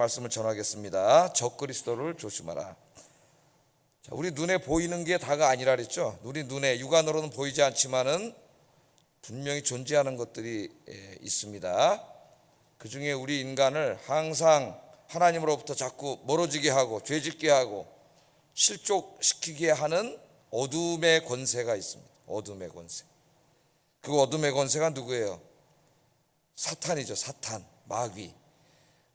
말씀을 전하겠습니다. 적그리스도를 조심하라. 자, 우리 눈에 보이는 게 다가 아니라 그랬죠. 우리 눈에 육안으로는 보이지 않지만은 분명히 존재하는 것들이 있습니다. 그 중에 우리 인간을 항상 하나님으로부터 자꾸 멀어지게 하고 죄짓게 하고 실족시키게 하는 어둠의 권세가 있습니다. 어둠의 권세. 그 어둠의 권세가 누구예요? 사탄이죠. 사탄, 마귀.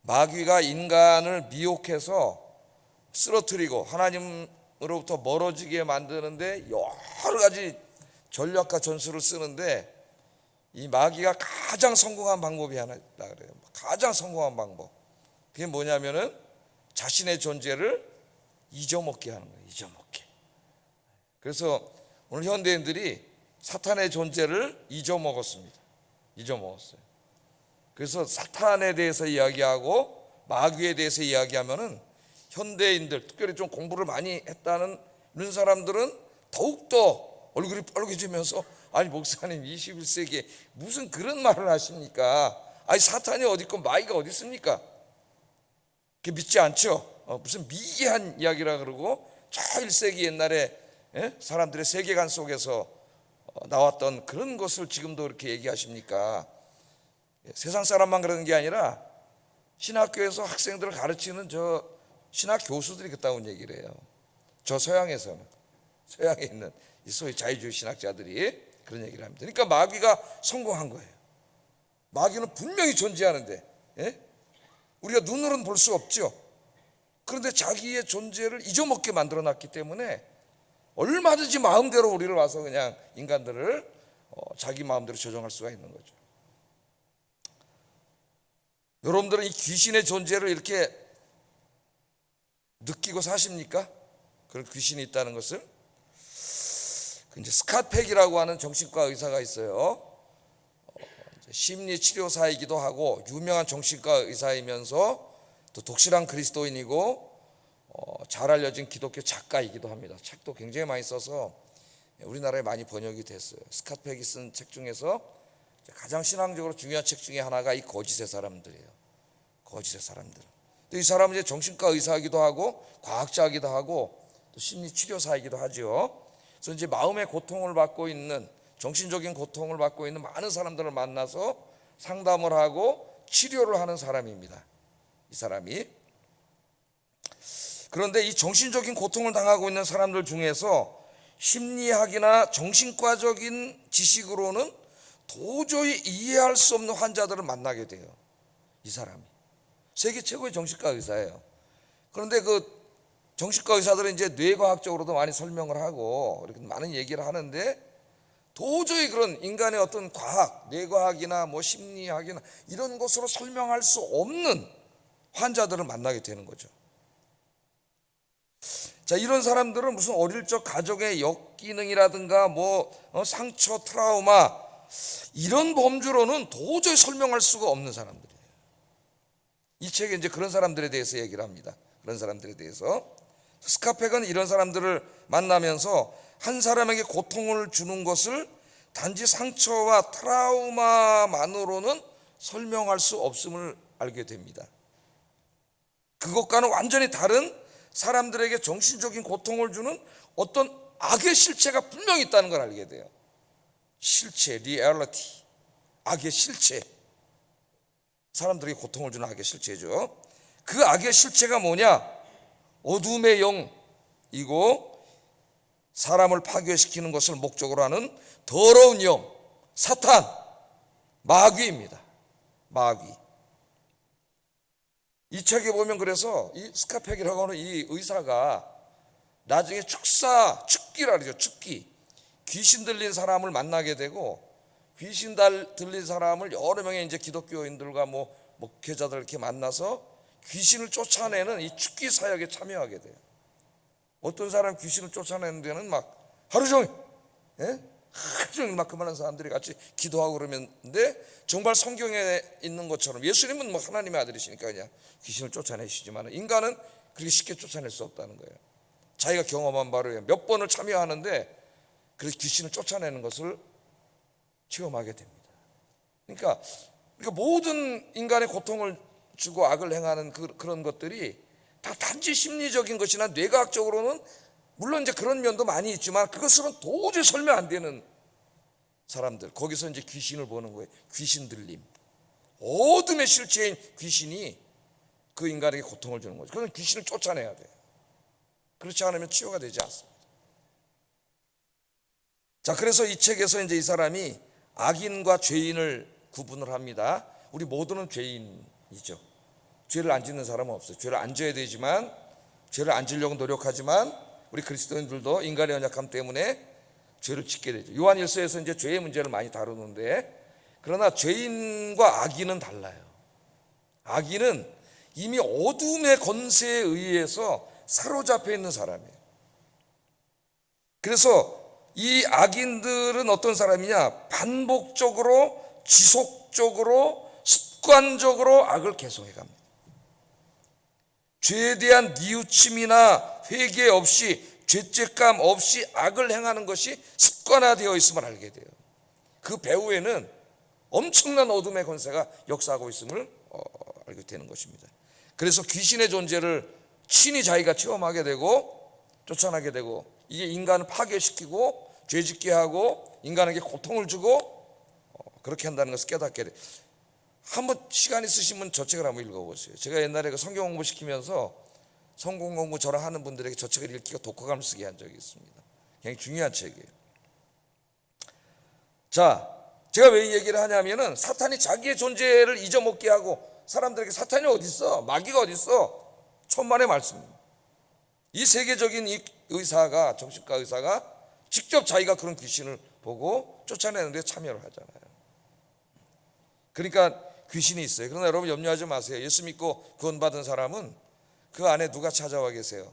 마귀가 인간을 미혹해서 쓰러뜨리고 하나님으로부터 멀어지게 만드는데 여러 가지 전략과 전술을 쓰는데, 이 마귀가 가장 성공한 방법이 하나 있다 그래요. 가장 성공한 방법. 그게 뭐냐면은 자신의 존재를 잊어먹게 하는 거예요. 잊어먹게. 그래서 오늘 현대인들이 사탄의 존재를 잊어먹었습니다. 잊어먹었어요. 그래서 사탄에 대해서 이야기하고 마귀에 대해서 이야기하면은 현대인들, 특별히 좀 공부를 많이 했다는 이런 사람들은 더욱더 얼굴이 빨개지면서, 아니 목사님 21세기에 무슨 그런 말을 하십니까? 아니 사탄이 어디 있고 마귀가 어디 있습니까? 그게 믿지 않죠? 무슨 미개한 이야기라 그러고, 저 1세기 옛날에 사람들의 세계관 속에서 나왔던 그런 것을 지금도 그렇게 얘기하십니까? 세상 사람만 그러는 게 아니라 신학교에서 학생들을 가르치는 저 신학 교수들이 그따운 얘기를 해요. 저 서양에서는, 서양에 있는 이 소위 자유주의 신학자들이 그런 얘기를 합니다. 그러니까 마귀가 성공한 거예요. 마귀는 분명히 존재하는데 우리가 눈으로는 볼 수 없죠. 그런데 자기의 존재를 잊어먹게 만들어놨기 때문에 얼마든지 마음대로 우리를 와서 그냥 인간들을 자기 마음대로 조정할 수가 있는 거죠. 여러분들은 이 귀신의 존재를 이렇게 느끼고 사십니까? 그런 귀신이 있다는 것을. 이제 스캇 팩이라고 하는 정신과 의사가 있어요. 심리치료사이기도 하고 유명한 정신과 의사이면서 또 독실한 그리스도인이고 잘 알려진 기독교 작가이기도 합니다. 책도 굉장히 많이 써서 우리나라에 많이 번역이 됐어요. 스캇 팩이 쓴 책 중에서 가장 신앙적으로 중요한 책 중에 하나가 이 거짓의 사람들이에요. 거짓의 사람들. 또 이 사람은 이제 정신과 의사이기도 하고 과학자이기도 하고 또 심리치료사이기도 하죠. 그래서 이제 마음의 고통을 받고 있는, 정신적인 고통을 받고 있는 많은 사람들을 만나서 상담을 하고 치료를 하는 사람입니다. 이 사람이. 그런데 이 정신적인 고통을 당하고 있는 사람들 중에서 심리학이나 정신과적인 지식으로는 도저히 이해할 수 없는 환자들을 만나게 돼요. 이 사람이 세계 최고의 정신과 의사예요. 그런데 그 정신과 의사들은 이제 뇌과학적으로도 많이 설명을 하고 이렇게 많은 얘기를 하는데, 도저히 그런 인간의 어떤 과학, 뇌과학이나 뭐 심리학이나 이런 것으로 설명할 수 없는 환자들을 만나게 되는 거죠. 자, 이런 사람들은 무슨 어릴 적 가족의 역기능이라든가 뭐 상처, 트라우마 이런 범주로는 도저히 설명할 수가 없는 사람들이에요. 이 책에 이제 그런 사람들에 대해서 얘기를 합니다. 그런 사람들에 대해서. 스캇 팩은 이런 사람들을 만나면서 한 사람에게 고통을 주는 것을 단지 상처와 트라우마만으로는 설명할 수 없음을 알게 됩니다. 그것과는 완전히 다른 사람들에게 정신적인 고통을 주는 어떤 악의 실체가 분명히 있다는 걸 알게 돼요. 실체, 리얼리티, 악의 실체. 사람들에게 고통을 주는 악의 실체죠. 그 악의 실체가 뭐냐? 어둠의 영이고 사람을 파괴시키는 것을 목적으로 하는 더러운 영, 사탄, 마귀입니다. 마귀. 이 책에 보면 그래서 이 스캇 팩이라고 하는 이 의사가 나중에 축기라 그러죠. 축기. 귀신 들린 사람을 만나게 되고, 귀신 들린 사람을 여러 명의 이제 기독교인들과 뭐 목회자들 이렇게 만나서 귀신을 쫓아내는 이 축기 사역에 참여하게 돼요. 어떤 사람 귀신을 쫓아내는 데는 막 하루 종일, 하루 종일 막 그만한 사람들이 같이 기도하고 그러는데, 정말 성경에 있는 것처럼 예수님은 뭐 하나님의 아들이시니까 그냥 귀신을 쫓아내시지만 인간은 그렇게 쉽게 쫓아낼 수 없다는 거예요. 자기가 경험한 바로 몇 번을 참여하는데 그래서 귀신을 쫓아내는 것을 체험하게 됩니다. 그러니까 모든 인간의 고통을 주고 악을 행하는 그런 것들이 다 단지 심리적인 것이나 뇌과학적으로는 물론 이제 그런 면도 많이 있지만 그것으로는 도저히 설명 안 되는 사람들, 거기서 이제 귀신을 보는 거예요. 귀신 들림. 어둠의 실체인 귀신이 그 인간에게 고통을 주는 거죠. 그건 귀신을 쫓아내야 돼요. 그렇지 않으면 치유가 되지 않습니다. 자, 그래서 이 책에서 이제 이 사람이 악인과 죄인을 구분을 합니다. 우리 모두는 죄인이죠. 죄를 안 짓는 사람은 없어요. 죄를 안 져야 되지만, 죄를 안 지려고 노력하지만 우리 그리스도인들도 인간의 연약함 때문에 죄를 짓게 되죠. 요한일서에서 이제 죄의 문제를 많이 다루는데, 그러나 죄인과 악인은 달라요. 악인은 이미 어둠의 권세에 의해서 사로잡혀 있는 사람이에요. 그래서 이 악인들은 어떤 사람이냐? 반복적으로, 지속적으로, 습관적으로 악을 계속해 갑니다. 죄에 대한 뉘우침이나 회개 없이, 죄책감 없이 악을 행하는 것이 습관화되어 있음을 알게 돼요. 그 배후에는 엄청난 어둠의 권세가 역사하고 있음을 알게 되는 것입니다. 그래서 귀신의 존재를 친히 자기가 체험하게 되고 쫓아나게 되고, 이게 인간을 파괴시키고 죄짓게 하고 인간에게 고통을 주고 그렇게 한다는 것을 깨닫게 돼요. 한번 시간 있으시면 저 책을 한번 읽어보세요. 제가 옛날에 그 성경 공부 시키면서 성경 공부 저랑 하는 분들에게 저 책을 읽기가 독후감을 쓰게 한 적이 있습니다. 굉장히 중요한 책이에요. 자, 제가 왜 이 얘기를 하냐면은 사탄이 자기의 존재를 잊어먹게 하고, 사람들에게 사탄이 어디 있어? 마귀가 어디 있어? 천만의 말씀입니다. 이 세계적인 이 의사가, 정신과 의사가 직접 자기가 그런 귀신을 보고 쫓아내는 데 참여를 하잖아요. 그러니까 귀신이 있어요. 그러나 여러분 염려하지 마세요. 예수 믿고 구원받은 사람은 그 안에 누가 찾아와 계세요?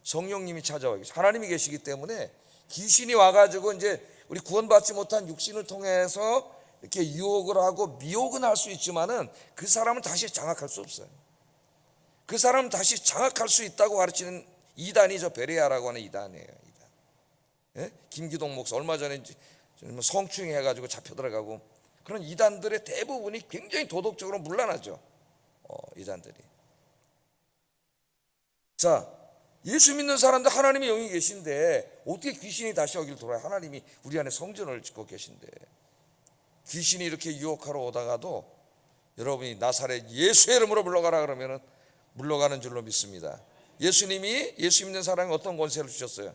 성령님이 찾아와 계세요. 하나님이 계시기 때문에 귀신이 와가지고 이제 우리 구원받지 못한 육신을 통해서 이렇게 유혹을 하고 미혹은 할 수 있지만은 그 사람은 다시 장악할 수 없어요. 그 사람은 다시 장악할 수 있다고 가르치는 이단이 저 베레아라고 하는 이단이에요. 이단. 예? 김기동 목사 얼마 전에 성추행 해가지고 잡혀 들어가고, 그런 이단들의 대부분이 굉장히 도덕적으로 문란하죠. 이단들이. 자, 예수 믿는 사람들 하나님의 영이 계신데 어떻게 귀신이 다시 여기를 돌아요? 하나님이 우리 안에 성전을 짓고 계신데 귀신이 이렇게 유혹하러 오다가도 여러분이 나사렛 예수의 이름으로 물러가라 그러면은 물러가는 줄로 믿습니다. 예수님이 예수 믿는 사람이 어떤 권세를 주셨어요?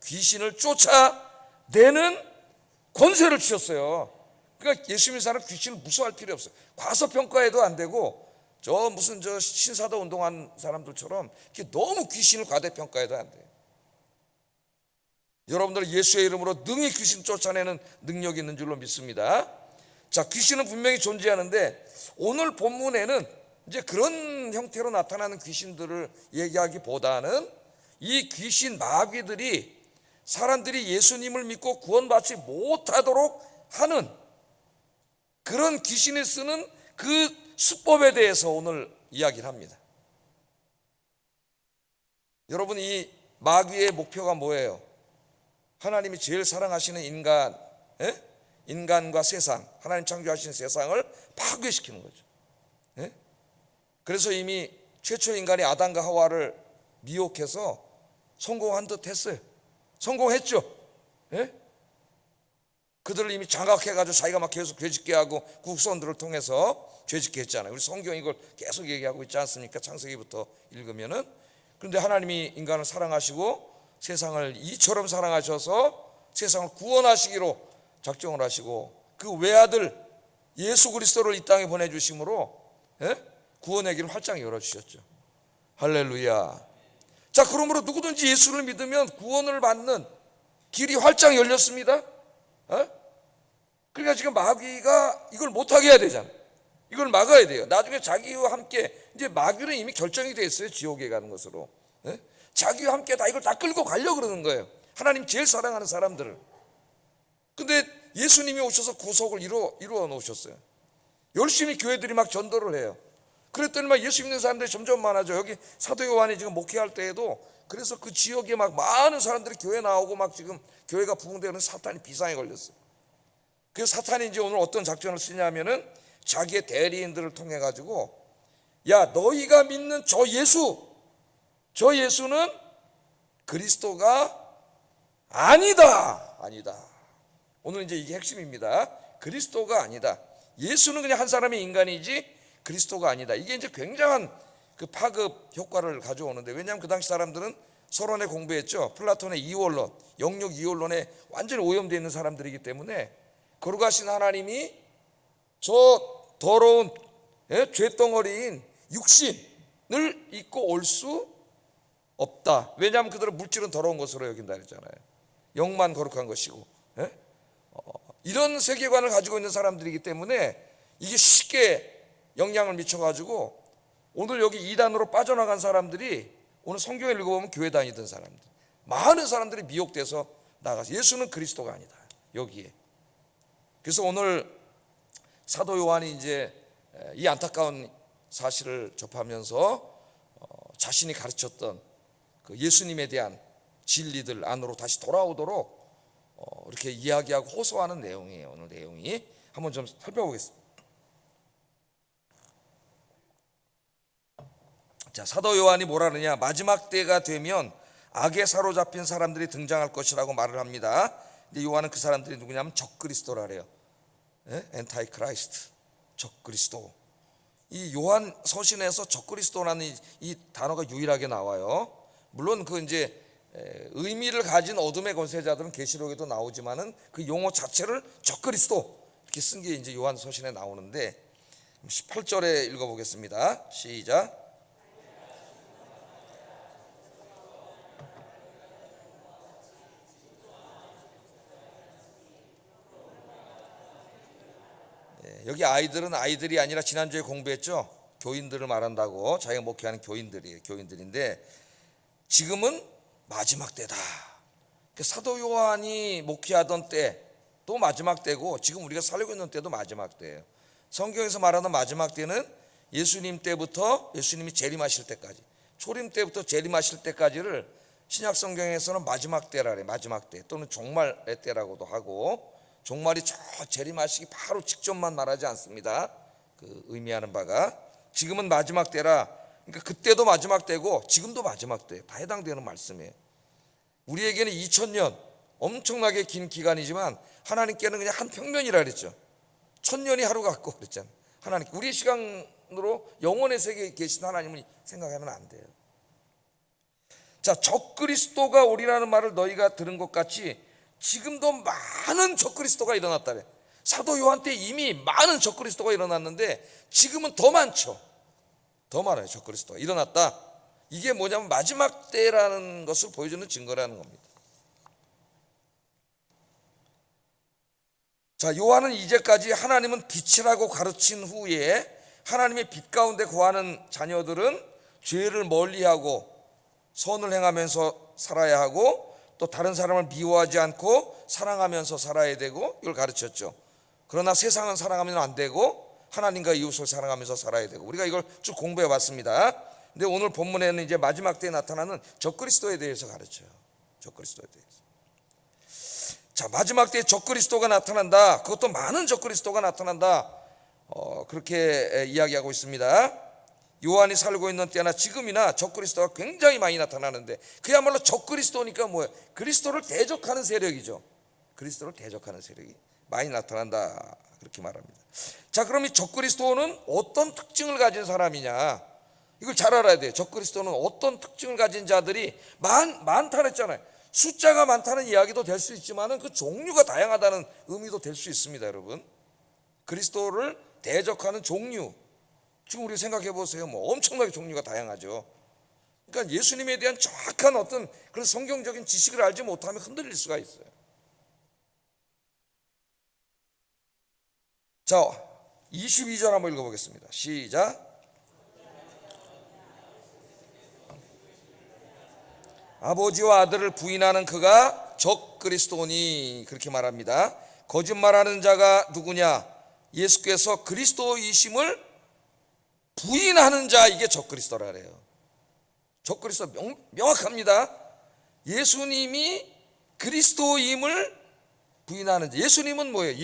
귀신을 쫓아내는 권세를 주셨어요. 그러니까 예수 믿는 사람 귀신을 무서워할 필요 없어요. 과소평가해도 안 되고, 무슨 신사도 운동한 사람들처럼 이렇게 너무 귀신을 과대평가해도 안 돼요. 여러분들 예수의 이름으로 능히 귀신 쫓아내는 능력이 있는 줄로 믿습니다. 자, 귀신은 분명히 존재하는데 오늘 본문에는 이제 그런 형태로 나타나는 귀신들을 얘기하기보다는 이 귀신 마귀들이 사람들이 예수님을 믿고 구원받지 못하도록 하는 그런 귀신이 쓰는 그 수법에 대해서 오늘 이야기를 합니다. 여러분, 이 마귀의 목표가 뭐예요? 하나님이 제일 사랑하시는 인간, 인간과 세상, 하나님 창조하신 세상을 파괴시키는 거죠. 그래서 이미 최초 인간이 아담과 하와를 미혹해서 성공한 듯 했어요. 성공했죠. 그들을 이미 장악해가지고 자기가 막 계속 죄짓게 하고 국선들을 통해서 죄짓게 했잖아요. 우리 성경 이걸 계속 얘기하고 있지 않습니까? 창세기부터 읽으면은. 그런데 하나님이 인간을 사랑하시고 세상을 이처럼 사랑하셔서 세상을 구원하시기로 작정을 하시고 그 외아들 예수 그리스도를 이 땅에 보내주심으로 구원의 길을 활짝 열어주셨죠. 할렐루야. 자, 그러므로 누구든지 예수를 믿으면 구원을 받는 길이 활짝 열렸습니다. 그러니까 지금 마귀가 이걸 못하게 해야 되잖아요. 이걸 막아야 돼요. 나중에 자기와 함께, 이제 마귀는 이미 결정이 돼 있어요. 지옥에 가는 것으로. 자기와 함께 다 이걸 다 끌고 가려고 그러는 거예요. 하나님 제일 사랑하는 사람들을. 근데 예수님이 오셔서 구속을 이루어 놓으셨어요. 열심히 교회들이 막 전도를 해요. 그랬더니 막 예수 믿는 사람들이 점점 많아져. 여기 사도 요한이 지금 목회할 때에도 그래서 그 지역에 막 많은 사람들이 교회 나오고 막 지금 교회가 부흥되는 사탄이 비상에 걸렸어요. 그래서 사탄이 이제 오늘 어떤 작전을 쓰냐면은 자기의 대리인들을 통해 가지고 야, 너희가 믿는 저 예수는 그리스도가 아니다. 오늘 이제 이게 핵심입니다. 그리스도가 아니다. 예수는 그냥 한 사람의 인간이지 그리스도가 아니다. 이게 이제 굉장한 그 파급 효과를 가져오는데, 왜냐하면 그 당시 사람들은 서론에 공부했죠. 플라톤의 이원론, 영육 이원론에 완전히 오염되어 있는 사람들이기 때문에 거룩하신 하나님이 저 더러운 죄덩어리인 육신을 입고 올 수 없다. 왜냐하면 그들은 물질은 더러운 것으로 여긴다 그랬잖아요. 영만 거룩한 것이고. 이런 세계관을 가지고 있는 사람들이기 때문에 이게 쉽게 영향을 미쳐가지고 오늘 여기 이단으로 빠져나간 사람들이 오늘 성경을 읽어보면 교회 다니던 사람들, 많은 사람들이 미혹돼서 나가서 예수는 그리스도가 아니다. 여기에. 그래서 오늘 사도 요한이 이제 이 안타까운 사실을 접하면서 자신이 가르쳤던 그 예수님에 대한 진리들 안으로 다시 돌아오도록 이렇게 이야기하고 호소하는 내용이에요. 오늘 내용이 한번 좀 살펴보겠습니다. 자, 사도 요한이 뭐라 그러냐? 마지막 때가 되면 악에 사로잡힌 사람들이 등장할 것이라고 말을 합니다. 근데 요한은 그 사람들이 누구냐면 적그리스도라 그래요. 엔타이 크라이스트, 적그리스도. 이 요한 서신에서 적그리스도라는 이 단어가 유일하게 나와요. 물론 그 이제 의미를 가진 어둠의 권세자들은 계시록에도 나오지만은 그 용어 자체를 적그리스도 이렇게 쓴 게 이제 요한 서신에 나오는데, 18절에 읽어보겠습니다. 시작. 여기 아이들은 아이들이 아니라 지난주에 공부했죠. 교인들을 말한다고. 자기가 목회하는 교인들인데 지금은 마지막 때다. 사도 요한이 목회하던 때도 마지막 때고 지금 우리가 살고 있는 때도 마지막 때예요. 성경에서 말하는 마지막 때는 예수님 때부터 예수님이 재림하실 때까지, 초림 때부터 재림하실 때까지를 신약 성경에서는 마지막 때라 그래요. 마지막 때 또는 종말의 때라고도 하고, 종말이 저 재림하시기 바로 직전만 말하지 않습니다. 그 의미하는 바가 지금은 마지막 때라, 그러니까 그때도 마지막 때고 지금도 마지막 때 다 해당되는 말씀이에요. 우리에게는 2000년 엄청나게 긴 기간이지만 하나님께는 그냥 한 평면이라 그랬죠. 1000년이 하루 같고 그랬잖아요. 하나님, 우리 시간으로 영원의 세계에 계신 하나님을 생각하면 안 돼요. 자, 적그리스도가 오리라는 말을 너희가 들은 것 같이 지금도 많은 적그리스도가 일어났다 그래. 사도 요한 때 이미 많은 적그리스도가 일어났는데 지금은 더 많죠. 더 많아요. 적그리스도가 일어났다. 이게 뭐냐면 마지막 때라는 것을 보여주는 증거라는 겁니다. 자, 요한은 이제까지 하나님은 빛이라고 가르친 후에 하나님의 빛 가운데 거하는 자녀들은 죄를 멀리하고 선을 행하면서 살아야 하고, 또 다른 사람을 미워하지 않고 사랑하면서 살아야 되고, 이걸 가르쳤죠. 그러나 세상은 사랑하면 안 되고 하나님과 이웃을 사랑하면서 살아야 되고, 우리가 이걸 쭉 공부해 봤습니다. 근데 오늘 본문에는 이제 마지막 때에 나타나는 적그리스도에 대해서 가르쳐요. 적그리스도에 대해서. 자, 마지막 때에 적그리스도가 나타난다. 그것도 많은 적그리스도가 나타난다. 그렇게 이야기하고 있습니다. 요한이 살고 있는 때나 지금이나 적그리스도가 굉장히 많이 나타나는데, 그야말로 적그리스도니까 뭐예요? 그리스도를 대적하는 세력이죠. 그리스도를 대적하는 세력이 많이 나타난다, 그렇게 말합니다. 자, 그럼 이 적그리스도는 어떤 특징을 가진 사람이냐, 이걸 잘 알아야 돼요. 적그리스도는 어떤 특징을 가진 자들이 많다 그랬잖아요. 숫자가 많다는 이야기도 될 수 있지만 그 종류가 다양하다는 의미도 될 수 있습니다. 여러분, 그리스도를 대적하는 종류, 지금 우리 생각해 보세요. 뭐 엄청나게 종류가 다양하죠. 그러니까 예수님에 대한 정확한 어떤 그런 성경적인 지식을 알지 못하면 흔들릴 수가 있어요. 자, 22절 한번 읽어보겠습니다. 시작. 아버지와 아들을 부인하는 그가 적그리스도니, 그렇게 말합니다. 거짓말하는 자가 누구냐? 예수께서 그리스도이심을 부인하는 자, 이게 적그리스도라 그래요. 적그리스도 명확합니다. 예수님이 그리스도임을 부인하는 자. 예수님은 뭐예요?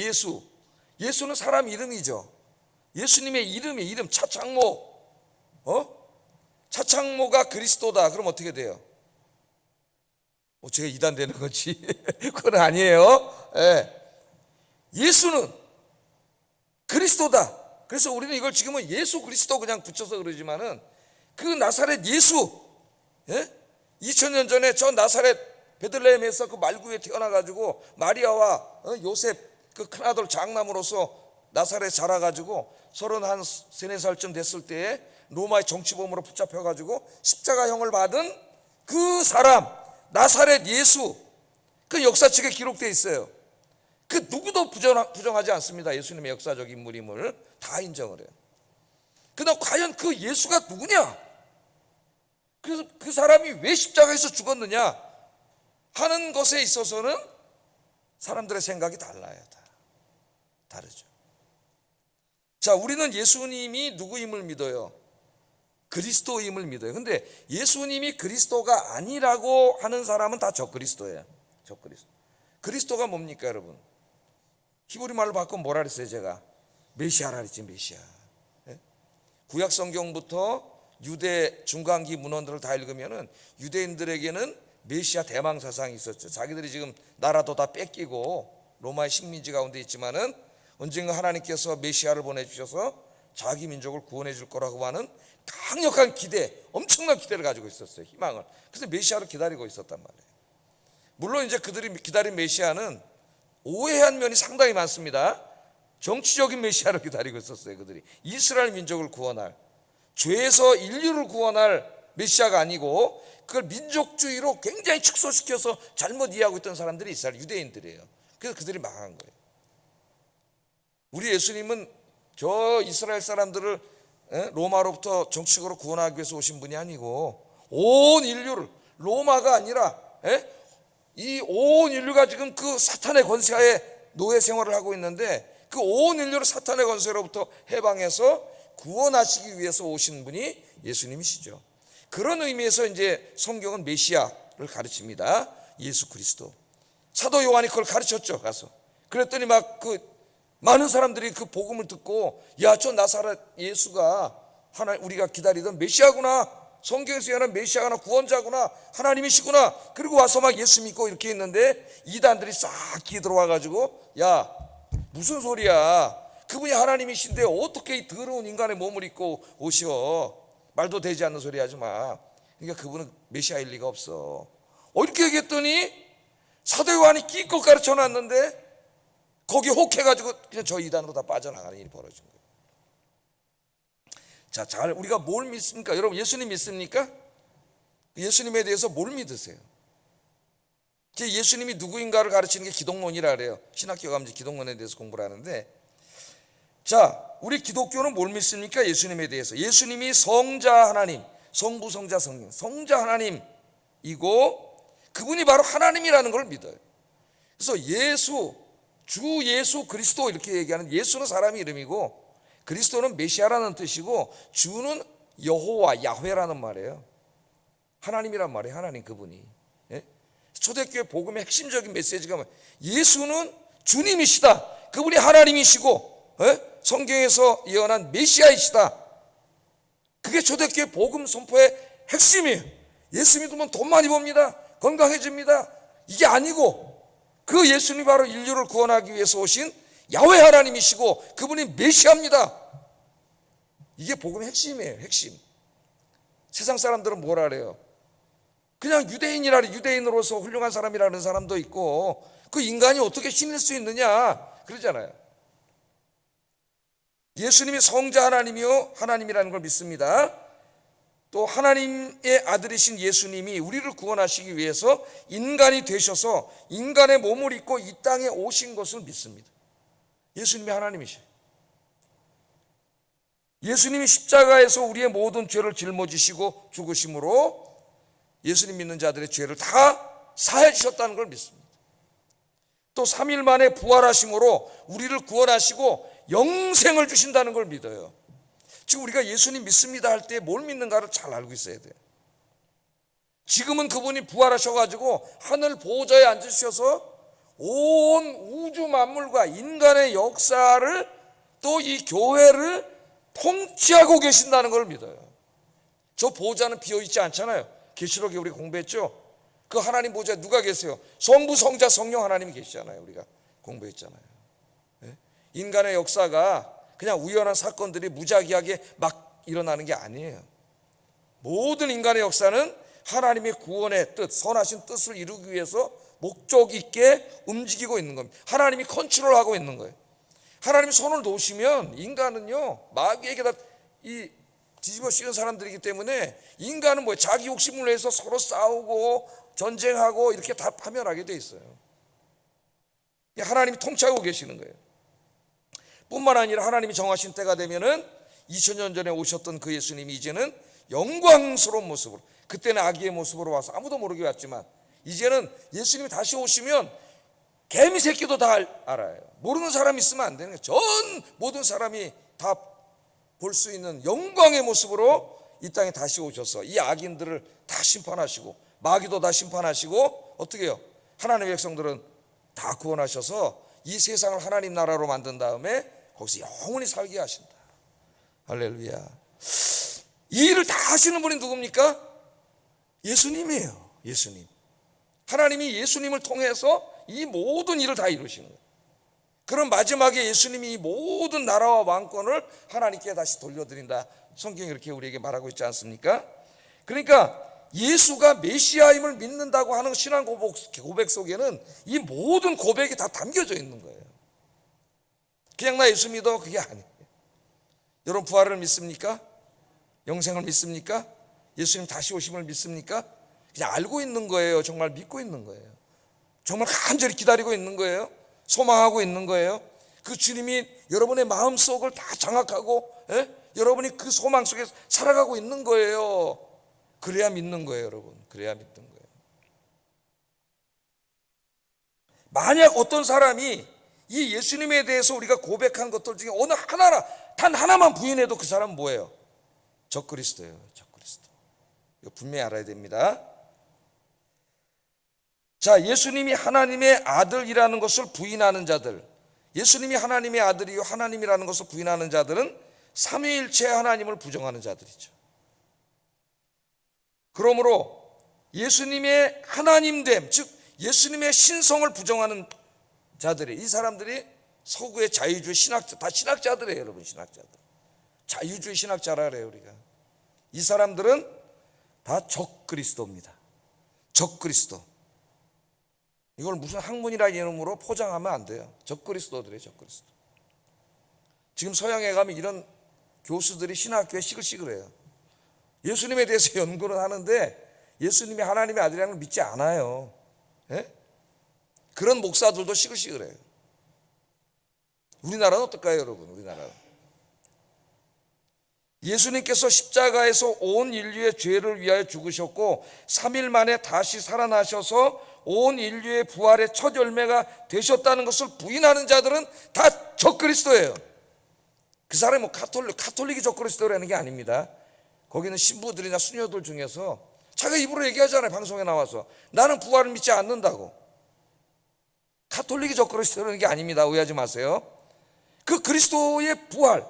예수는 사람 이름이죠. 예수님의 이름 차창모, 차창모가 그리스도다. 그럼 어떻게 돼요? 제가 이단되는 거지. 그건 아니에요. 예. 예수는 그리스도다. 그래서 우리는 이걸 지금은 예수 그리스도 그냥 붙여서 그러지만은 그 나사렛 예수, 2000년 전에 저 나사렛 베들레헴에서 그 말구에 태어나가지고 마리아와 요셉 그 큰아들 장남으로서 나사렛 자라가지고 33~34살쯤 됐을 때에 로마의 정치범으로 붙잡혀가지고 십자가형을 받은 그 사람 나사렛 예수, 그 역사책에 기록되어 있어요. 그 누구도 부정하지 않습니다. 예수님의 역사적 인물임을 다 인정을 해요. 그러나 과연 그 예수가 누구냐? 그래서 그 사람이 왜 십자가에서 죽었느냐 하는 것에 있어서는 사람들의 생각이 달라요. 다르죠. 자, 우리는 예수님이 누구임을 믿어요? 그리스도임을 믿어요. 근데 예수님이 그리스도가 아니라고 하는 사람은 다 적그리스도예요. 적그리스도. 그리스도가 뭡니까, 여러분? 히브리 말로 바꾸면 뭐라 그랬어요, 제가? 메시아라 그랬지, 메시아. 구약 성경부터 유대 중간기 문헌들을 다 읽으면은 유대인들에게는 메시아 대망 사상이 있었죠. 자기들이 지금 나라도 다 뺏기고 로마의 식민지 가운데 있지만은 언젠가 하나님께서 메시아를 보내주셔서 자기 민족을 구원해 줄 거라고 하는 강력한 기대, 엄청난 기대를 가지고 있었어요. 희망을. 그래서 메시아를 기다리고 있었단 말이에요. 물론 이제 그들이 기다린 메시아는 오해한 면이 상당히 많습니다. 정치적인 메시아를 기다리고 있었어요. 그들이 이스라엘 민족을 구원할, 죄에서 인류를 구원할 메시아가 아니고 그걸 민족주의로 굉장히 축소시켜서 잘못 이해하고 있던 사람들이 이스라엘 유대인들이에요. 그래서 그들이 망한 거예요. 우리 예수님은 저 이스라엘 사람들을 로마로부터 정치적으로 구원하기 위해서 오신 분이 아니고 온 인류를, 로마가 아니라 이 온 인류가 지금 그 사탄의 권세하에 노예 생활을 하고 있는데 그 온 인류를 사탄의 권세로부터 해방해서 구원하시기 위해서 오신 분이 예수님이시죠. 그런 의미에서 이제 성경은 메시아를 가르칩니다. 예수 그리스도. 사도 요한이 그걸 가르쳤죠. 가서 그랬더니 막 많은 사람들이 그 복음을 듣고, 야, 저 나사렛 예수가 우리가 기다리던 메시아구나, 성경에서 얘기하는 메시아구나, 구원자구나, 하나님이시구나. 그리고 와서 막 예수 믿고 이렇게 있는데 이단들이 싹 기들어와가지고, 야, 무슨 소리야? 그분이 하나님이신데 어떻게 이 더러운 인간의 몸을 입고 오셔? 말도 되지 않는 소리 하지 마. 그러니까 그분은 메시아일 리가 없어. 이렇게 얘기했더니 사도 요한이 기껏 가르쳐 놨는데 거기에 혹해가지고 그냥 저 이단으로 다 빠져나가는 일이 벌어진 거예요. 자, 잘 우리가 뭘 믿습니까? 여러분, 예수님 믿습니까? 예수님에 대해서 뭘 믿으세요? 예수님이 누구인가를 가르치는 게 기독론이라 그래요. 신학교 가면 기독론에 대해서 공부를 하는데, 자, 우리 기독교는 뭘 믿습니까? 예수님에 대해서. 예수님이 성자 하나님, 성부, 성자, 성령, 성자 하나님이고 그분이 바로 하나님이라는 걸 믿어요. 그래서 주 예수 그리스도 이렇게 얘기하는, 예수는 사람 이름이고 그리스도는 메시아라는 뜻이고 주는 여호와 야훼라는 말이에요. 하나님이란 말이에요. 하나님, 그분이. 초대교회 복음의 핵심적인 메시지가 뭐예요? 예수는 주님이시다. 그분이 하나님이시고 성경에서 예언한 메시아이시다. 그게 초대교회 복음 선포의 핵심이에요. 예수 믿으면 돈 많이 법니다, 건강해집니다, 이게 아니고 그 예수님이 바로 인류를 구원하기 위해서 오신 야훼 하나님이시고 그분이 메시아입니다. 이게 복음의 핵심이에요. 핵심. 세상 사람들은 뭐라 그래요? 그냥 유대인으로서 훌륭한 사람이라는 사람도 있고 그 인간이 어떻게 신일 수 있느냐 그러잖아요. 예수님이 성자 하나님이요 하나님이라는 걸 믿습니다. 또 하나님의 아들이신 예수님이 우리를 구원하시기 위해서 인간이 되셔서 인간의 몸을 입고 이 땅에 오신 것을 믿습니다. 예수님이 하나님이셔요. 예수님이 십자가에서 우리의 모든 죄를 짊어지시고 죽으심으로 예수님 믿는 자들의 죄를 다 사해 주셨다는 걸 믿습니다. 또 3일 만에 부활하심으로 우리를 구원하시고 영생을 주신다는 걸 믿어요. 지금 우리가 예수님 믿습니다 할 때 뭘 믿는가를 잘 알고 있어야 돼요. 지금은 그분이 부활하셔가지고 하늘 보좌에 앉으셔서 온 우주 만물과 인간의 역사를 또 이 교회를 통치하고 계신다는 걸 믿어요. 저 보좌는 비어있지 않잖아요. 계시록에 우리 공부했죠. 그 하나님 보좌에 누가 계세요? 성부, 성자, 성령 하나님이 계시잖아요. 우리가 공부했잖아요. 예? 인간의 역사가 그냥 우연한 사건들이 무작위하게 막 일어나는 게 아니에요. 모든 인간의 역사는 하나님의 구원의 뜻, 선하신 뜻을 이루기 위해서 목적 있게 움직이고 있는 겁니다. 하나님이 컨트롤하고 있는 거예요. 하나님이 손을 놓으시면 인간은요, 마귀에게 다 뒤집어 씌운 사람들이기 때문에 인간은 뭐예요? 자기 욕심을 위해서 서로 싸우고 전쟁하고 이렇게 다 파멸하게 돼 있어요. 하나님이 통치하고 계시는 거예요. 뿐만 아니라 하나님이 정하신 때가 되면은 2000년 전에 오셨던 그 예수님이 이제는 영광스러운 모습으로, 그때는 아기의 모습으로 와서 아무도 모르게 왔지만 이제는 예수님이 다시 오시면 개미 새끼도 다 알아요. 모르는 사람이 있으면 안 되는 거예요. 전 모든 사람이 다 볼 수 있는 영광의 모습으로 이 땅에 다시 오셔서 이 악인들을 다 심판하시고 마귀도 다 심판하시고 어떻게 해요? 하나님의 백성들은 다 구원하셔서 이 세상을 하나님 나라로 만든 다음에 거기서 영원히 살게 하신다. 할렐루야. 이 일을 다 하시는 분이 누굽니까? 예수님이에요. 예수님. 하나님이 예수님을 통해서 이 모든 일을 다 이루시는 거예요. 그럼 마지막에 예수님이 이 모든 나라와 왕권을 하나님께 다시 돌려드린다. 성경이 이렇게 우리에게 말하고 있지 않습니까? 그러니까 예수가 메시아임을 믿는다고 하는 신앙 고백 속에는 이 모든 고백이 다 담겨져 있는 거예요. 그냥 나 예수 믿어, 그게 아니에요. 여러분 부활을 믿습니까? 영생을 믿습니까? 예수님 다시 오심을 믿습니까? 그냥 알고 있는 거예요. 정말 믿고 있는 거예요. 정말 간절히 기다리고 있는 거예요. 소망하고 있는 거예요. 그 주님이 여러분의 마음속을 다 장악하고 여러분이 그 소망 속에서 살아가고 있는 거예요. 그래야 믿는 거예요, 여러분. 그래야 믿는 거예요. 만약 어떤 사람이 이 예수님에 대해서 우리가 고백한 것들 중에 어느 하나나 단 하나만 부인해도 그 사람은 뭐예요? 적그리스도예요. 적그리스도. 이거 분명히 알아야 됩니다. 자, 예수님이 하나님의 아들이라는 것을 부인하는 자들, 예수님이 하나님의 아들이요 하나님이라는 것을 부인하는 자들은 삼위일체 하나님을 부정하는 자들이죠. 그러므로 예수님의 하나님됨, 즉 예수님의 신성을 부정하는 자들이, 이 사람들이 서구의 자유주의 신학자, 다 신학자들이에요. 여러분, 신학자들. 자유주의 신학자라 그래요, 우리가. 이 사람들은 다 적그리스도입니다. 적그리스도. 이걸 무슨 학문이라는 이름으로 포장하면 안 돼요. 적그리스도들이에요. 적그리스도. 지금 서양에 가면 이런 교수들이 신학교에 시글시글해요. 예수님에 대해서 연구는 하는데 예수님이 하나님의 아들이라는 걸 믿지 않아요. 예? 그런 목사들도 시글시글해요. 우리나라는 어떨까요, 여러분? 우리나라는 예수님께서 십자가에서 온 인류의 죄를 위하여 죽으셨고 3일 만에 다시 살아나셔서 온 인류의 부활의 첫 열매가 되셨다는 것을 부인하는 자들은 다 적그리스도예요. 그 사람이 뭐 카톨릭이 적그리스도라는 게 아닙니다. 거기는 신부들이나 수녀들 중에서 자기가 입으로 얘기하잖아요. 방송에 나와서 나는 부활을 믿지 않는다고. 카톨릭이 적그리스도라는 게 아닙니다. 오해하지 마세요. 그 그리스도의 부활,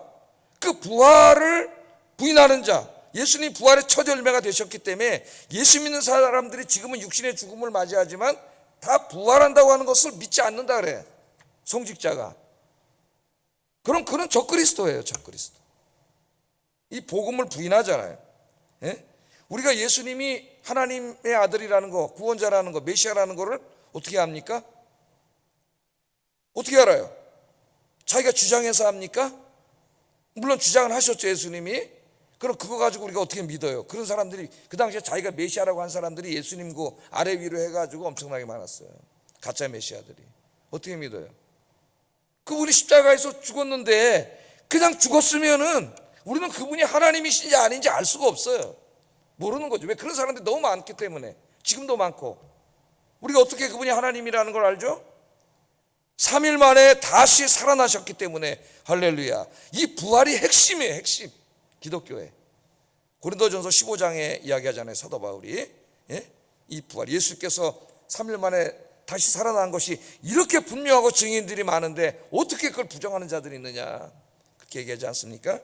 그 부활을 부인하는 자, 예수님 부활의 첫 열매가 되셨기 때문에 예수 믿는 사람들이 지금은 육신의 죽음을 맞이하지만 다 부활한다고 하는 것을 믿지 않는다 그래, 송직자가. 그럼 그는 적그리스도예요. 적그리스도. 이 복음을 부인하잖아요. 예? 우리가 예수님이 하나님의 아들이라는 거, 구원자라는 거, 메시아라는 거를 어떻게 합니까? 어떻게 알아요? 자기가 주장해서 합니까? 물론 주장을 하셨죠, 예수님이. 그럼 그거 가지고 우리가 어떻게 믿어요? 그런 사람들이, 그 당시에 자기가 메시아라고 한 사람들이 예수님 그 아래 위로 해가지고 엄청나게 많았어요. 가짜 메시아들이. 어떻게 믿어요? 그분이 십자가에서 죽었는데 그냥 죽었으면은 우리는 그분이 하나님이신지 아닌지 알 수가 없어요. 모르는 거죠. 왜? 그런 사람들이 너무 많기 때문에. 지금도 많고. 우리가 어떻게 그분이 하나님이라는 걸 알죠? 3일 만에 다시 살아나셨기 때문에. 할렐루야. 이 부활이 핵심이에요. 핵심. 기독교에. 고린도전서 15장에 이야기하잖아요. 사도 바울이. 예? 이 부활, 예수께서 3일 만에 다시 살아난 것이 이렇게 분명하고 증인들이 많은데 어떻게 그걸 부정하는 자들이 있느냐, 그렇게 얘기하지 않습니까?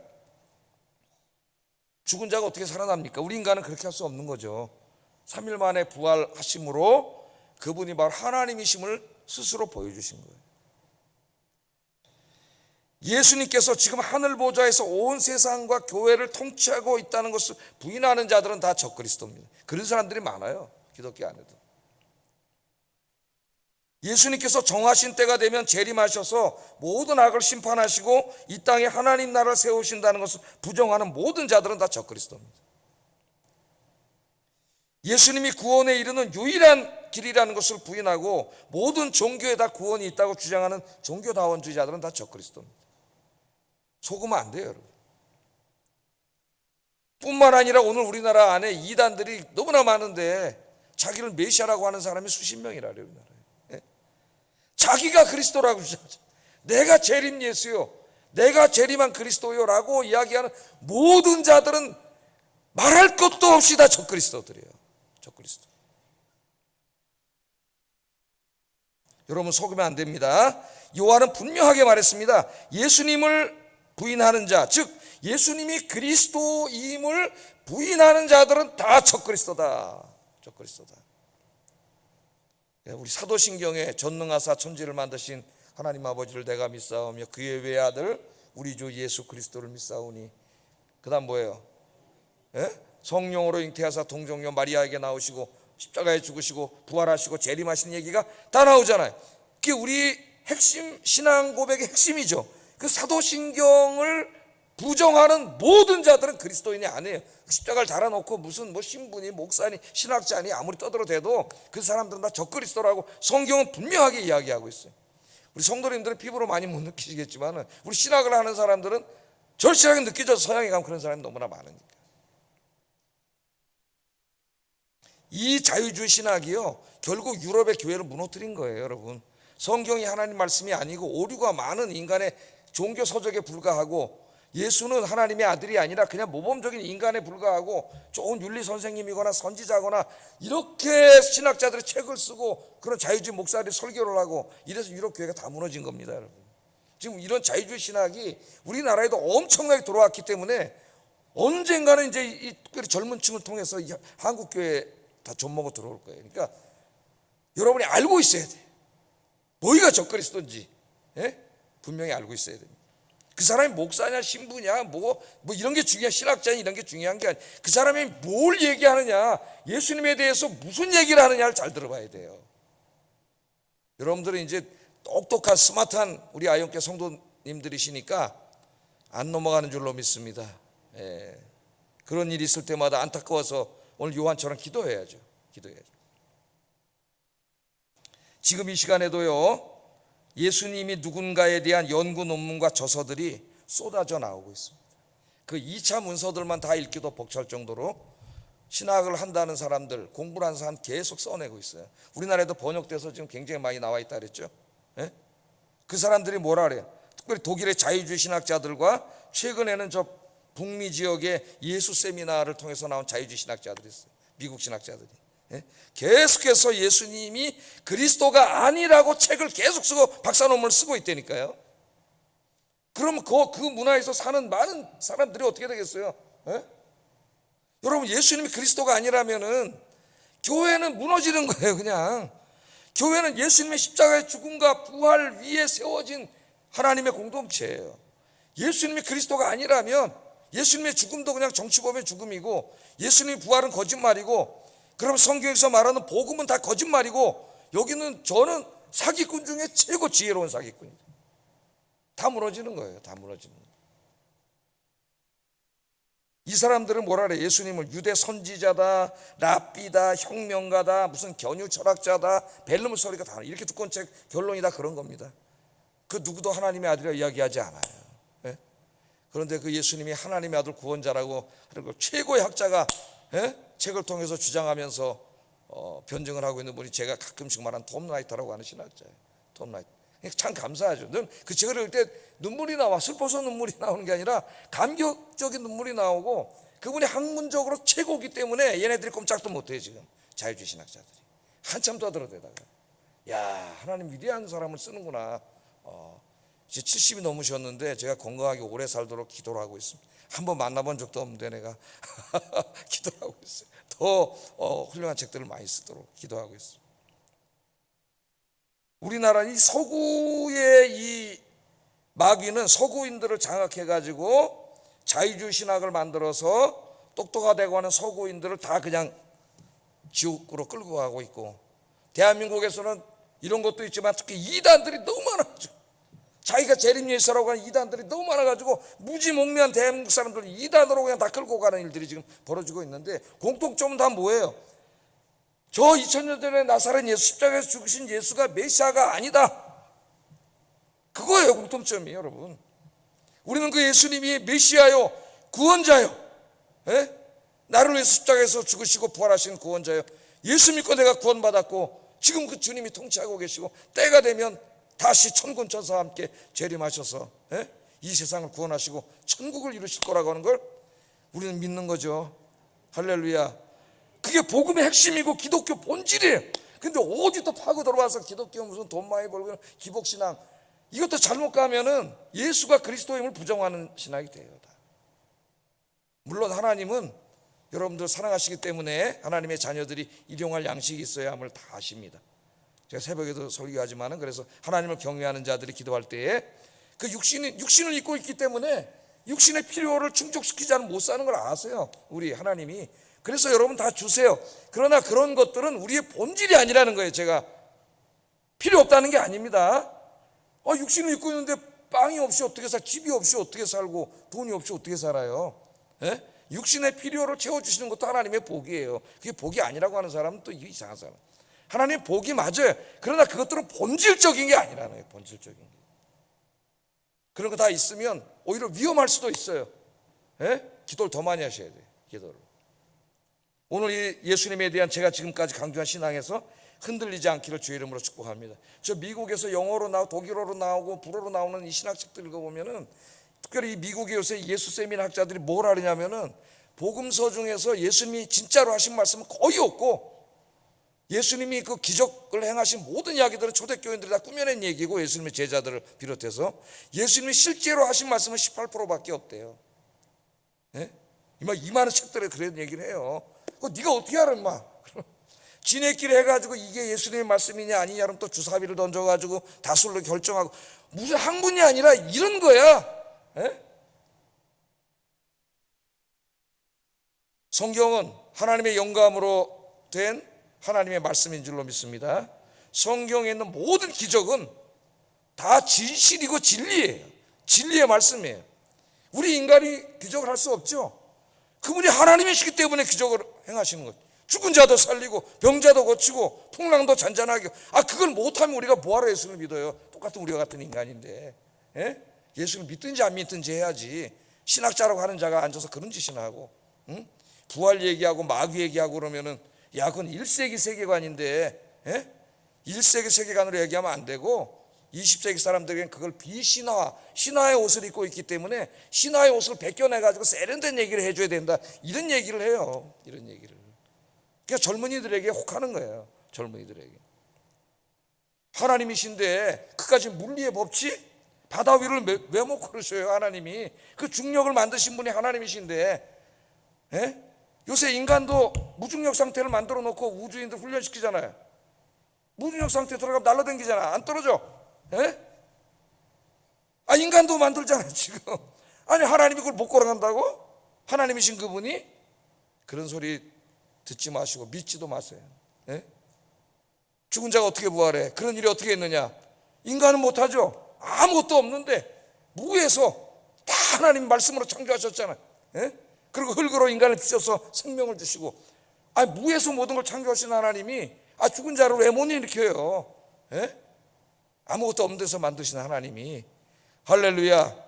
죽은 자가 어떻게 살아납니까? 우리 인간은 그렇게 할 수 없는 거죠. 3일 만에 부활하심으로 그분이 바로 하나님이심을 스스로 보여주신 거예요. 예수님께서 지금 하늘 보좌에서 온 세상과 교회를 통치하고 있다는 것을 부인하는 자들은 다 적그리스도입니다. 그런 사람들이 많아요, 기독교 안에도. 예수님께서 정하신 때가 되면 재림하셔서 모든 악을 심판하시고 이 땅에 하나님 나라를 세우신다는 것을 부정하는 모든 자들은 다 적그리스도입니다. 예수님이 구원에 이르는 유일한 길이라는 것을 부인하고 모든 종교에 다 구원이 있다고 주장하는 종교다원주의자들은 다 적그리스도입니다. 속으면 안 돼요, 여러분. 뿐만 아니라 오늘 우리나라 안에 이단들이 너무나 많은데 자기를 메시아라고 하는 사람이 수십 명이라래요, 우리나라에. 예? 자기가 그리스도라고 주장하죠. 내가 재림 예수요, 내가 재림한 그리스도요 라고 이야기하는 모든 자들은 말할 것도 없이 다 적그리스도들이에요. 적그리스도. 여러분, 속으면 안 됩니다. 요한은 분명하게 말했습니다. 예수님을 부인하는 자, 즉 예수님이 그리스도임을 부인하는 자들은 다 적그리스도다. 적그리스도다. 우리 사도신경에 전능하사 천지를 만드신 하나님 아버지를 내가 믿사오며 그의 외아들 우리 주 예수 그리스도를 믿사오니, 그 다음 뭐예요? 예? 성령으로 잉태하사 동정녀 마리아에게 나오시고 십자가에 죽으시고 부활하시고 재림하신 얘기가 다 나오잖아요. 그게 우리 핵심 신앙 고백의 핵심이죠. 그 사도신경을 부정하는 모든 자들은 그리스도인이 아니에요. 십자가를 달아놓고 무슨 뭐 신분이 목사니 신학자니 아무리 떠들어대도 그 사람들은 다 적그리스도라고 성경은 분명하게 이야기하고 있어요. 우리 성도님들은 피부로 많이 못 느끼시겠지만 우리 신학을 하는 사람들은 절실하게 느껴져서 서양에 가면 그런 사람이 너무나 많으니까. 이 자유주의 신학이요, 결국 유럽의 교회를 무너뜨린 거예요, 여러분. 성경이 하나님 말씀이 아니고 오류가 많은 인간의 종교 서적에 불과하고, 예수는 하나님의 아들이 아니라 그냥 모범적인 인간에 불과하고 좋은 윤리 선생님이거나 선지자거나 이렇게 신학자들이 책을 쓰고 그런 자유주의 목사들이 설교를 하고 이래서 유럽 교회가 다 무너진 겁니다, 여러분. 지금 이런 자유주의 신학이 우리나라에도 엄청나게 들어왔기 때문에 언젠가는 이제 이 특별히 젊은 층을 통해서 이 한국 교회에 다 존먹어 들어올 거예요. 그러니까 여러분이 알고 있어야 돼. 뭐가 적그리스도인지, 예? 분명히 알고 있어야 됩니다. 그 사람이 목사냐 신부냐 뭐 이런 게 중요한, 신학자냐 이런 게 중요한 게 아니라 그 사람이 뭘 얘기하느냐, 예수님에 대해서 무슨 얘기를 하느냐를 잘 들어봐야 돼요. 여러분들은 이제 똑똑한 스마트한 우리 아영교 성도님들이시니까 안 넘어가는 줄로 믿습니다. 예. 그런 일이 있을 때마다 안타까워서 오늘 요한처럼 기도해야죠. 지금 이 시간에도요, 예수님이 누군가에 대한 연구 논문과 저서들이 쏟아져 나오고 있습니다. 그 2차 문서들만 다 읽기도 벅찰 정도로 신학을 한다는 사람들, 공부를 하는 사람 계속 써내고 있어요. 우리나라에도 번역돼서 지금 굉장히 많이 나와 있다 그랬죠. 예? 그 사람들이 뭐라 그래요? 특별히 독일의 자유주의 신학자들과 최근에는 저 북미 지역의 예수 세미나를 통해서 나온 자유주의 신학자들이 있어요. 미국 신학자들이. 예? 계속해서 예수님이 그리스도가 아니라고 책을 계속 쓰고 박사 논문을 쓰고 있다니까요. 그러면 그 문화에서 사는 많은 사람들이 어떻게 되겠어요? 예? 여러분, 예수님이 그리스도가 아니라면은 교회는 무너지는 거예요. 그냥 교회는 예수님의 십자가의 죽음과 부활 위에 세워진 하나님의 공동체예요. 예수님이 그리스도가 아니라면 예수님의 죽음도 그냥 정치범의 죽음이고, 예수님의 부활은 거짓말이고, 그럼 성경에서 말하는 복음은 다 거짓말이고, 여기는 저는 사기꾼 중에 최고 지혜로운 사기꾼이다. 다 무너지는 거예요. 다 무너지는 거예요. 이 사람들은 뭐라 그래? 예수님을 유대 선지자다, 랍비다, 혁명가다, 무슨 견유 철학자다, 벨름 소리가 다 이렇게 두꺼운 책 결론이 다 그런 겁니다. 그 누구도 하나님의 아들이라 이야기하지 않아요. 예? 그런데 그 예수님이 하나님의 아들 구원자라고 하는 걸 최고의 학자가, 예? 책을 통해서 주장하면서 변증을 하고 있는 분이 제가 가끔씩 말하는 톰 라이터라고 하는 신학자예요. 톰 라이터. 참 감사하죠. 그 책을 읽을 때 눈물이 나와. 슬퍼서 눈물이 나오는 게 아니라 감격적인 눈물이 나오고, 그분이 학문적으로 최고이기 때문에 얘네들이 꼼짝도 못해요. 지금 자유주의 신학자들이 한참 떠들어대다가, 야, 하나님 위대한 사람을 쓰는구나. 이제 70이 넘으셨는데 제가 건강하게 오래 살도록 기도를 하고 있습니다. 한번 만나본 적도 없는데 내가 기도를 하고 있어요. 더 훌륭한 책들을 많이 쓰도록 기도하고 있습니다. 우리나라 이 서구의 이 마귀는 서구인들을 장악해가지고 자유주의 신학을 만들어서 똑똑하다고 하는 서구인들을 다 그냥 지옥으로 끌고 가고 있고, 대한민국에서는 이런 것도 있지만 특히 이단들이 너무 많아가지고, 자기가 재림예수라고 하는 이단들이 너무 많아가지고 무지몽매한 대한민국 사람들이 이단으로 그냥 다 끌고 가는 일들이 지금 벌어지고 있는데, 공통점은 다 뭐예요? 저 2000년 전에 나사렛 예수, 십자가에서 죽으신 예수가 메시아가 아니다, 그거예요 공통점이. 여러분, 우리는 그 예수님이 메시아요, 구원자요, 나를 위해서 십자가에서 죽으시고 부활하신 구원자요, 예수 믿고 내가 구원받았고 지금 그 주님이 통치하고 계시고 때가 되면 다시 천군천사와 함께 재림하셔서 이 세상을 구원하시고 천국을 이루실 거라고 하는 걸 우리는 믿는 거죠. 할렐루야. 그게 복음의 핵심이고 기독교 본질이에요. 근데 어디 또 파고 들어와서 기독교 무슨 돈 많이 벌고 기복신앙, 이것도 잘못 가면은 예수가 그리스도임을 부정하는 신학이 돼요. 물론 하나님은 여러분들 사랑하시기 때문에 하나님의 자녀들이 일용할 양식이 있어야 함을 다 아십니다. 제가 새벽에도 설교하지만은, 그래서 하나님을 경외하는 자들이 기도할 때에 그 육신을 입고 있기 때문에 육신의 필요를 충족시키지 않으면 못 사는 걸 아세요, 우리 하나님이. 그래서 여러분 다 주세요. 그러나 그런 것들은 우리의 본질이 아니라는 거예요. 제가 필요 없다는 게 아닙니다. 육신을 입고 있는데 빵이 없이 어떻게 집이 없이 어떻게 살고 돈이 없이 어떻게 살아요? 육신의 필요를 채워주시는 것도 하나님의 복이에요. 그게 복이 아니라고 하는 사람은 또 이상한 사람. 하나님의 복이 맞아요. 그러나 그것들은 본질적인 게 아니라는 거예요. 본질적인 게. 그런 거 다 있으면 오히려 위험할 수도 있어요. 기도를 더 많이 하셔야 돼요. 기도를. 오늘 이 예수님에 대한 제가 지금까지 강조한 신앙에서 흔들리지 않기를 주의 이름으로 축복합니다. 저 미국에서 영어로 나오고 독일어로 나오고 불어로 나오는 이 신학책들 읽어보면은, 특별히 이 미국의 요새 예수 세미나학자들이 뭘 하느냐면은 복음서 중에서 예수님이 진짜로 하신 말씀은 거의 없고, 예수님이 그 기적을 행하신 모든 이야기들은 초대교인들이 다 꾸며낸 얘기고, 예수님의 제자들을 비롯해서 예수님이 실제로 하신 말씀은 18%밖에 없대요. 이 많은 책들에 그런 얘기를 해요. 그거 네가 어떻게 알아 임마. 지네끼리 해가지고 이게 예수님의 말씀이냐 아니냐 그러면 또 주사위를 던져가지고 다술로 결정하고, 무슨 학문이 아니라 이런 거야. 성경은 하나님의 영감으로 된 하나님의 말씀인 줄로 믿습니다. 성경에 있는 모든 기적은 다 진실이고 진리예요. 진리의 말씀이에요. 우리 인간이 기적을 할 수 없죠. 그분이 하나님이시기 때문에 기적을 행하시는 거죠. 죽은 자도 살리고 병자도 고치고 풍랑도 잔잔하게. 그걸 못하면 우리가 뭐하러 예수를 믿어요? 똑같은 우리와 같은 인간인데. 예수를 믿든지 안 믿든지 해야지. 신학자라고 하는 자가 앉아서 그런 짓이나 하고, 부활 얘기하고 마귀 얘기하고 그러면은, 야 그건 1세기 세계관인데 1세기 세계관으로 얘기하면 안 되고, 20세기 사람들에게는 그걸 비신화, 신화의 옷을 입고 있기 때문에 신화의 옷을 벗겨내가지고 세련된 얘기를 해줘야 된다, 이런 얘기를 해요. 이런 얘기를. 그러니까 젊은이들에게 혹하는 거예요. 젊은이들에게. 하나님이신데 그까지 물리의 법칙? 바다 위를 왜 못 걸으셔요? 하나님이. 그 중력을 만드신 분이 하나님이신데. 요새 인간도 무중력 상태를 만들어 놓고 우주인들 훈련시키잖아요. 무중력 상태 들어가면 날아다니잖아. 안 떨어져. 인간도 만들잖아요 지금. 하나님이 그걸 못 걸어간다고? 하나님이신 그분이? 그런 소리 듣지 마시고 믿지도 마세요. 죽은 자가 어떻게 부활해? 그런 일이 어떻게 있느냐? 인간은 못하죠. 아무것도 없는데 무에서 다 하나님 말씀으로 창조하셨잖아요. 그리고 흙으로 인간을 빚어서 생명을 주시고, 무에서 모든 걸 창조하신 하나님이 죽은 자를 왜 못 일으켜요? 아무것도 없는 데서 만드신 하나님이. 할렐루야.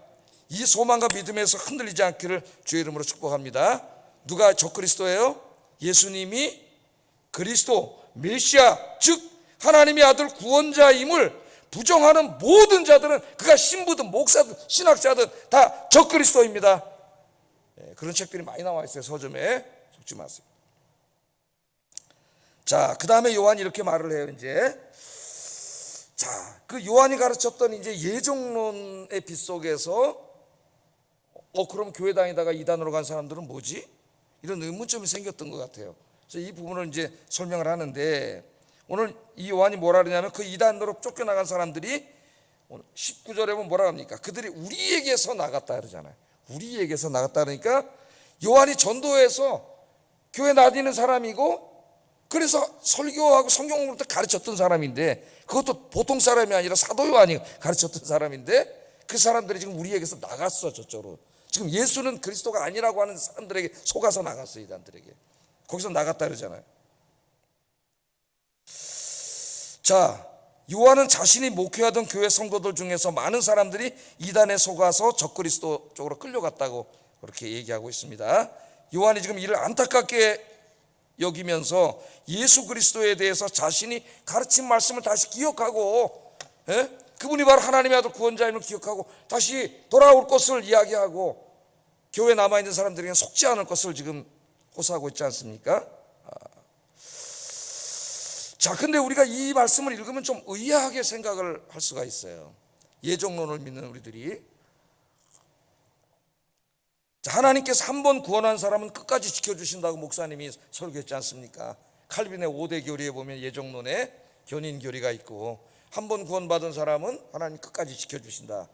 이 소망과 믿음에서 흔들리지 않기를 주의 이름으로 축복합니다. 누가 적그리스도예요? 예수님이 그리스도 메시아, 즉 하나님의 아들 구원자임을 부정하는 모든 자들은, 그가 신부든 목사든 신학자든 다 적그리스도입니다. 그런 책들이 많이 나와 있어요. 서점에. 속지 마세요. 자, 그 다음에 요한이 이렇게 말을 해요. 이제 자, 그 요한이 가르쳤던 이제 예정론의 빛 속에서 그럼 교회 다니다가 이단으로 간 사람들은 뭐지? 이런 의문점이 생겼던 것 같아요. 그래서 이 부분을 이제 설명을 하는데, 오늘 이 요한이 뭐라 그러냐면 그 이단으로 쫓겨나간 사람들이 19절에 보면 뭐라 합니까? 그들이 우리에게서 나갔다 그러잖아요. 우리에게서 나갔다 그러니까 요한이 전도해서 교회 다니는 사람이고, 그래서 설교하고 성경 공부를 가르쳤던 사람인데, 그것도 보통 사람이 아니라 사도 요한이 가르쳤던 사람인데, 그 사람들이 지금 우리에게서 나갔어. 저쪽으로. 지금 예수는 그리스도가 아니라고 하는 사람들에게 속아서 나갔어요. 이단들에게. 거기서 나갔다 그러잖아요. 자, 요한은 자신이 목회하던 교회 성도들 중에서 많은 사람들이 이단에 속아서 적그리스도 쪽으로 끌려갔다고 그렇게 얘기하고 있습니다. 요한이 지금 이를 안타깝게 여기면서 예수 그리스도에 대해서 자신이 가르친 말씀을 다시 기억하고, 그분이 바로 하나님의 아들 구원자임을 기억하고 다시 돌아올 것을 이야기하고, 교회에 남아있는 사람들에게 속지 않을 것을 지금 호소하고 있지 않습니까? 자, 근데 우리가 이 말씀을 읽으면 좀 의아하게 생각을 할 수가 있어요. 예정론을 믿는 우리들이. 자, 하나님께서 한 번 구원한 사람은 끝까지 지켜주신다고 목사님이 설교했지 않습니까? 칼빈의 5대 교리에 보면 예정론에 견인 교리가 있고, 한 번 구원받은 사람은 하나님 끝까지 지켜주신다,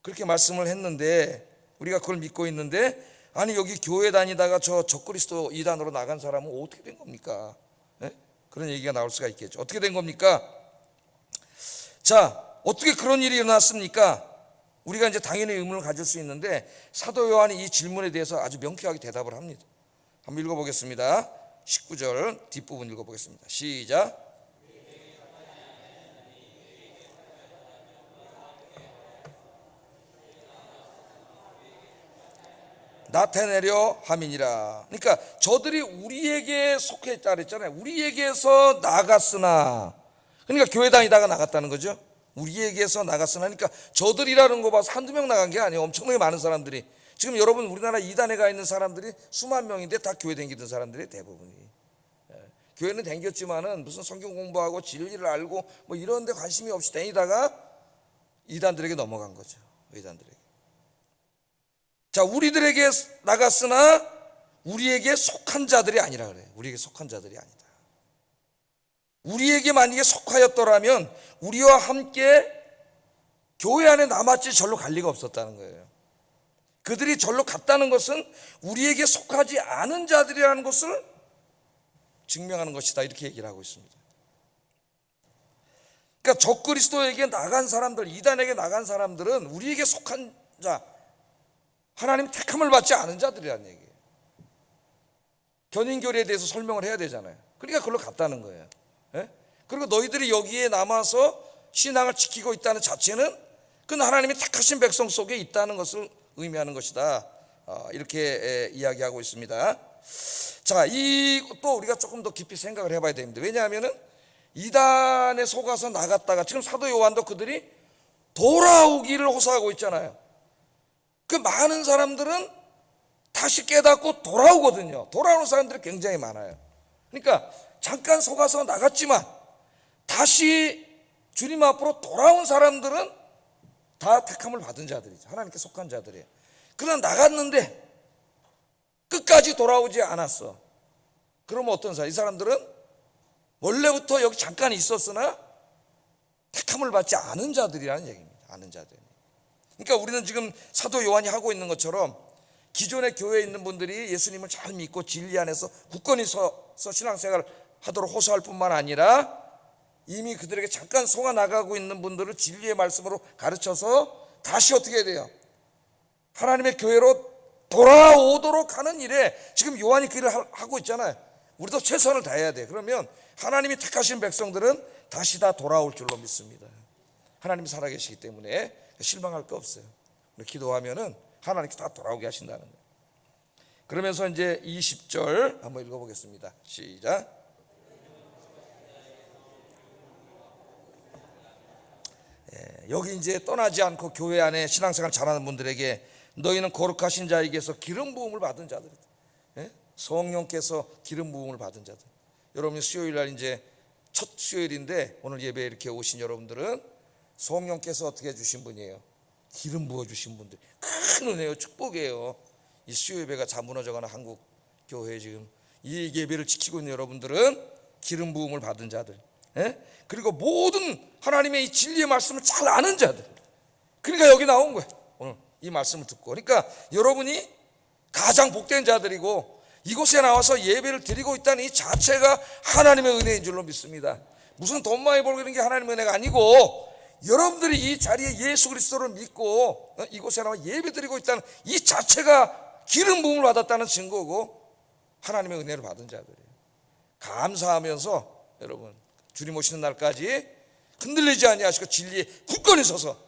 그렇게 말씀을 했는데, 우리가 그걸 믿고 있는데, 아니 여기 교회 다니다가 저 적그리스도 이단으로 나간 사람은 어떻게 된 겁니까? 그런 얘기가 나올 수가 있겠죠. 어떻게 된 겁니까? 자, 어떻게 그런 일이 일어났습니까? 우리가 이제 당연히 의문을 가질 수 있는데, 사도 요한이 이 질문에 대해서 아주 명쾌하게 대답을 합니다. 한번 읽어보겠습니다. 19절 뒷부분 읽어보겠습니다. 시작. 나타내려 함이니라. 그러니까 저들이 우리에게 속했다 그랬잖아요. 우리에게서 나갔으나, 그러니까 교회 다니다가 나갔다는 거죠. 우리에게서 나갔으나, 그러니까 저들이라는 거 봐서 한두 명 나간 게 아니에요. 엄청나게 많은 사람들이. 지금 여러분 우리나라 이단에 가 있는 사람들이 수만 명인데 다 교회 다니던 사람들이 대부분이. 교회는 다녔지만은 무슨 성경 공부하고 진리를 알고 뭐 이런 데 관심이 없이 다니다가 이단들에게 넘어간 거죠. 이단들에게. 자, 우리들에게 나갔으나 우리에게 속한 자들이 아니라 그래요. 우리에게 속한 자들이 아니다. 우리에게 만약에 속하였더라면 우리와 함께 교회 안에 남았지 절로 갈 리가 없었다는 거예요. 그들이 절로 갔다는 것은 우리에게 속하지 않은 자들이라는 것을 증명하는 것이다, 이렇게 얘기를 하고 있습니다. 그러니까 적그리스도에게 나간 사람들, 이단에게 나간 사람들은 우리에게 속한 자, 하나님 택함을 받지 않은 자들이라는 얘기예요. 견인교리에 대해서 설명을 해야 되잖아요. 그러니까 그걸로 갔다는 거예요. 그리고 너희들이 여기에 남아서 신앙을 지키고 있다는 자체는 그건 하나님이 택하신 백성 속에 있다는 것을 의미하는 것이다, 이렇게 이야기하고 있습니다. 자, 이것도 우리가 조금 더 깊이 생각을 해봐야 됩니다. 왜냐하면 이단에 속아서 나갔다가 지금 사도 요한도 그들이 돌아오기를 호소하고 있잖아요. 그 많은 사람들은 다시 깨닫고 돌아오거든요. 돌아오는 사람들이 굉장히 많아요. 그러니까 잠깐 속아서 나갔지만 다시 주님 앞으로 돌아온 사람들은 다 택함을 받은 자들이죠. 하나님께 속한 자들이에요. 그러나 나갔는데 끝까지 돌아오지 않았어. 그러면 어떤 사람? 이 사람들은 원래부터 여기 잠깐 있었으나 택함을 받지 않은 자들이라는 얘기입니다. 않은 자들. 그러니까 우리는 지금 사도 요한이 하고 있는 것처럼 기존의 교회에 있는 분들이 예수님을 잘 믿고 진리 안에서 굳건히 서서 신앙생활을 하도록 호소할 뿐만 아니라 이미 그들에게 잠깐 속아 나가고 있는 분들을 진리의 말씀으로 가르쳐서 다시 어떻게 해야 돼요? 하나님의 교회로 돌아오도록 하는 일에 지금 요한이 그 일을 하고 있잖아요. 우리도 최선을 다해야 돼. 그러면 하나님이 택하신 백성들은 다시 다 돌아올 줄로 믿습니다. 하나님이 살아계시기 때문에 실망할 거 없어요. 기도하면은 하나님께서 다 돌아오게 하신다는 거예요. 그러면서 이제 20절 한번 읽어보겠습니다. 시작. 여기 이제 떠나지 않고 교회 안에 신앙생활 잘하는 분들에게 너희는 거룩하신 자에게서 기름 부음을 받은 자들이다. 성령께서 기름 부음을 받은 자들. 여러분이 수요일 날 이제 첫 수요일인데 오늘 예배에 이렇게 오신 여러분들은 성령께서 어떻게 해주신 분이에요? 기름 부어주신 분들. 큰 은혜요, 축복이에요. 이 수요 예배가 다 무너져가는 한국 교회 지금 이 예배를 지키고 있는 여러분들은 기름 부음을 받은 자들, 그리고 모든 하나님의 이 진리의 말씀을 잘 아는 자들. 그러니까 여기 나온 거예요. 오늘 이 말씀을 듣고. 그러니까 여러분이 가장 복된 자들이고 이곳에 나와서 예배를 드리고 있다는 이 자체가 하나님의 은혜인 줄로 믿습니다. 무슨 돈 많이 벌고 이런 게 하나님의 은혜가 아니고 여러분들이 이 자리에 예수 그리스도를 믿고 이곳에 나와 예배 드리고 있다는 이 자체가 기름 부음을 받았다는 증거고 하나님의 은혜를 받은 자들이에요. 감사하면서 여러분 주님 오시는 날까지 흔들리지 아니하시고 진리에 굳건히 서서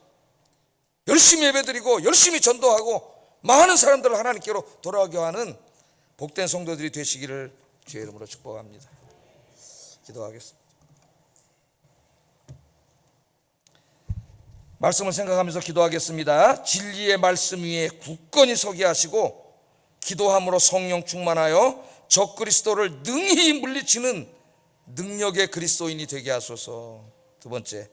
열심히 예배드리고 열심히 전도하고 많은 사람들을 하나님께로 돌아오게 하는 복된 성도들이 되시기를 주의 이름으로 축복합니다. 기도하겠습니다. 말씀을 생각하면서 기도하겠습니다. 진리의 말씀 위에 굳건히 서게 하시고 기도함으로 성령 충만하여 적그리스도를 능히 물리치는 능력의 그리스도인이 되게 하소서. 두 번째,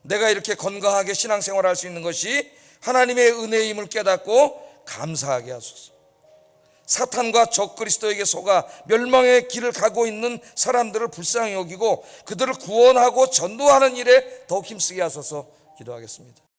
내가 이렇게 건강하게 신앙생활할 수 있는 것이 하나님의 은혜임을 깨닫고 감사하게 하소서. 사탄과 적그리스도에게 속아 멸망의 길을 가고 있는 사람들을 불쌍히 여기고 그들을 구원하고 전도하는 일에 더욱 힘쓰게 하소서. 기도하겠습니다.